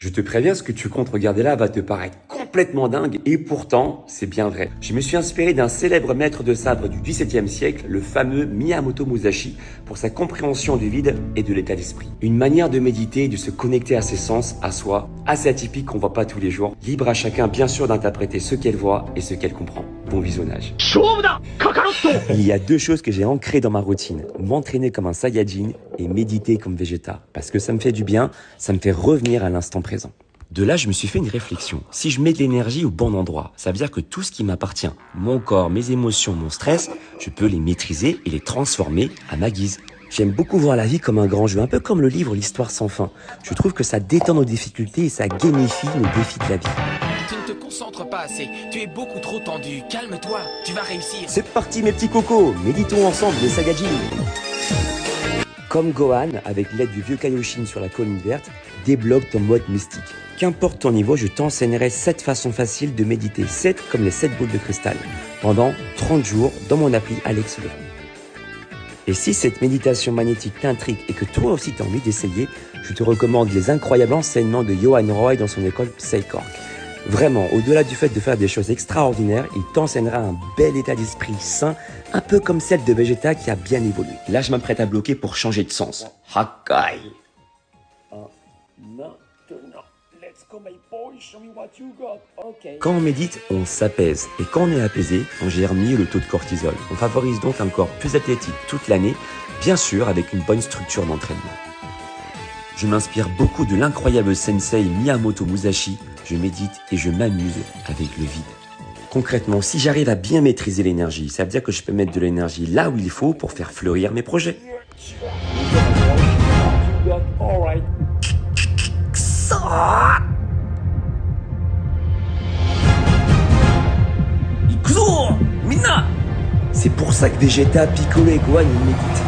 Je te préviens, ce que tu comptes regarder là va te paraître complètement dingue et pourtant, c'est bien vrai. Je me suis inspiré d'un célèbre maître de sabre du XVIIe siècle, le fameux Miyamoto Musashi, pour sa compréhension du vide et de l'état d'esprit. Une manière de méditer et de se connecter à ses sens, à soi, assez atypique qu'on voit pas tous les jours. Libre à chacun bien sûr d'interpréter ce qu'elle voit et ce qu'elle comprend. Bon visionnage. Il y a deux choses que j'ai ancrées dans ma routine. M'entraîner comme un Saiyajin et méditer comme Vegeta. Parce que ça me fait du bien, ça me fait revenir à l'instant présent. De là, je me suis fait une réflexion. Si je mets de l'énergie au bon endroit, ça veut dire que tout ce qui m'appartient, mon corps, mes émotions, mon stress, je peux les maîtriser et les transformer à ma guise. J'aime beaucoup voir la vie comme un grand jeu, un peu comme le livre L'Histoire sans fin. Je trouve que ça détend nos difficultés et ça gamifie nos défis de la vie. Tu ne te concentres pas assez, tu es beaucoup trop tendu. Calme-toi, tu vas réussir. C'est parti mes petits cocos, méditons ensemble les Saiyajin. Comme Gohan, avec l'aide du vieux Kaioshin sur la colline verte, débloque ton mode mystique. Qu'importe ton niveau, je t'enseignerai 7 façons faciles de méditer, 7 comme les 7 boules de cristal, pendant 30 jours dans mon appli Alex Legrand. Et si cette méditation magnétique t'intrigue et que toi aussi tu as envie d'essayer, je te recommande les incroyables enseignements de Johan Roy dans son école Psycorg. Vraiment, au-delà du fait de faire des choses extraordinaires, il t'enseignera un bel état d'esprit sain, un peu comme celle de Vegeta qui a bien évolué. Là, je m'apprête à bloquer pour changer de sens. Hakai. Maintenant, let's go my boy, show me what you got. Okay. Quand on médite, on s'apaise. Et quand on est apaisé, on gère mieux le taux de cortisol. On favorise donc un corps plus athlétique toute l'année, bien sûr avec une bonne structure d'entraînement. Je m'inspire beaucoup de l'incroyable sensei Miyamoto Musashi. Je médite et je m'amuse avec le vide. Concrètement, si j'arrive à bien maîtriser l'énergie, ça veut dire que je peux mettre de l'énergie là où il faut pour faire fleurir mes projets. C'est pour ça que Vegeta, Piccolo et Gohan méditent.